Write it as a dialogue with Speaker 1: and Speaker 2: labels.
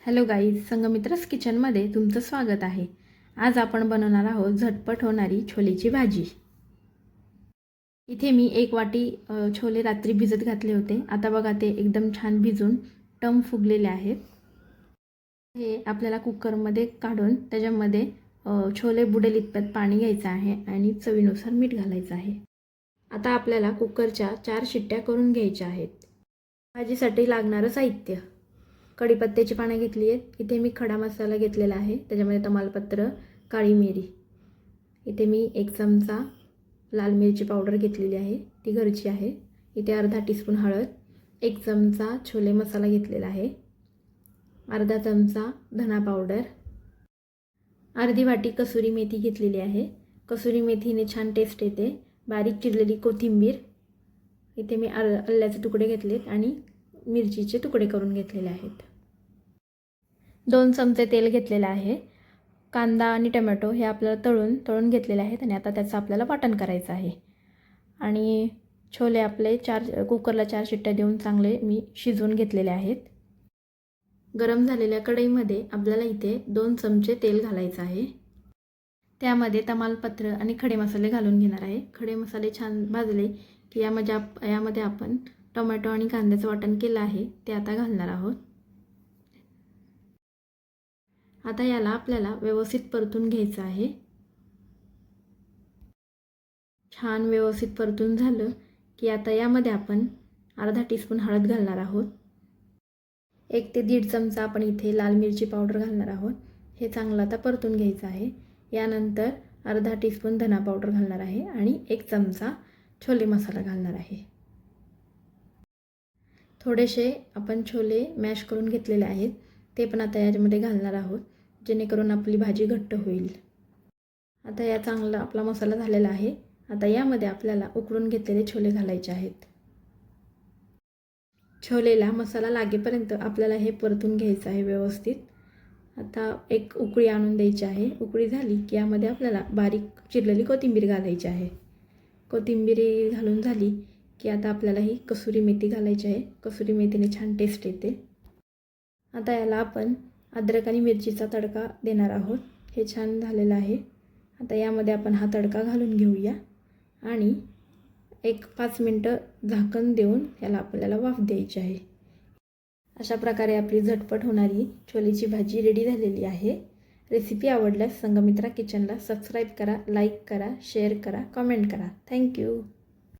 Speaker 1: Hello guys, संगमित्रस किचनमध्ये तुमचं स्वागत आहे। आज आपण बनवणार आहोत झटपट होणारी छोलेची भाजी। इथे मी 1 वाटी छोले रात्री भिजत घातले होते। आता बघा ते एकदम छान भिजून टम फुगलेले आहेत। हे आपल्याला कुकरमध्ये काढून त्याच्यामध्ये छोले बुडेल इतपत पाणी घ्यायचं आहे आणि चवीनुसार मीठ घालायचं आहे। आता आपल्याला कुकरच्या 4 शिट्ट्या करून घ्यायच्या आहेत। भाजीसाठी लागणारं साहित्य: कढीपत्त्याची पाने घेतली आहेत। इथे मी खडा मसाला घेतलेला आहे, त्याच्यामध्ये तमालपत्र, काळी मिरी। इथे मी 1 चमचा लाल मिरची पावडर घेतलेली आहे, ती घरची आहे। इथे अर्धा टीस्पून हळद, 1 चमचा छोले मसाला घेतलेला आहे, अर्धा चमचा धना पावडर, अर्धी वाटी कसुरी मेथी घेतलेली आहे। कसुरी मेथीने छान टेस्ट येते। बारीक चिरलेली कोथिंबीर, इथे मी आल्याचे तुकडे घेतलेत आणि मिरचीचे तुकडे करून घेतलेले आहेत। 2 चमचे तेल घेतलेले आहे। कांदा आणि टोमॅटो हे आपल्याला तळून घेतलेले आहेत आणि आता त्याचं आपल्याला वाटण करायचं आहे। आणि छोले आपले कुकरला 4 शिट्ट्या देऊन चांगले मी शिजवून घेतलेले आहेत। गरम झालेल्या कढईमध्ये आपल्याला इथे 2 चमचे तेल घालायचं आहे। त्यामध्ये तमालपत्र आणि खडे मसाले घालून घेणार आहे। खडे मसाले छान भाजले की यामध्ये आपण टोमॅटो आणि कांद्याचं वाटण केलं आहे ते आता घालणार आहोत। आता याला आपल्याला व्यवस्थित परतून घ्यायचं आहे। छान व्यवस्थित परतून झालं की आता यामध्ये आपण अर्धा टीस्पून हळद घालणार आहोत। 1 ते 1.5 चमचा आपण इथे लाल मिरची पावडर घालणार आहोत। हे चांगलं आता परतून घ्यायचं आहे। यानंतर अर्धा टीस्पून धना पावडर घालणार आहे आणि 1 चमचा छोले मसाला घालणार आहे। थोडेसे आपण छोले मॅश करून घेतलेले आहेत, ते पण आता याच्यामध्ये घालणार आहोत, जेणेकरून आपली भाजी घट्ट होईल। आता या चांगला आपला मसाला झालेला आहे। आता यामध्ये आपल्याला उकळून घेतलेले छोले घालायचे आहेत। छोलेला मसाला लागेपर्यंत आपल्याला हे परतून घ्यायचं आहे व्यवस्थित। आता एक उकळी आणून द्यायची आहे। उकळी झाली की यामध्ये आपल्याला बारीक चिरलेली कोथिंबीर घालायची आहे। कोथिंबीर घालून झाली की आता आपल्याला ही कसुरी मेथी घालायची आहे। कसुरी मेथीने छान टेस्ट येते। आता याला आपण अद्रक आणि मिरचीचा तडका देणार आहोत। हे छान झालेलं आहे। आता यामध्ये आपण हा तडका घालून घेऊया आणि 5 मिनिटं झाकण देऊन याला आपल्याला वाफ द्यायची आहे। अशा प्रकारे आपली झटपट होणारी छोलेची भाजी रेडी झालेली आहे। रेसिपी आवडल्यास संगमित्रा किचनला सबस्क्राईब करा, लाईक करा, शेअर करा, कमेंट करा। थँक्यू।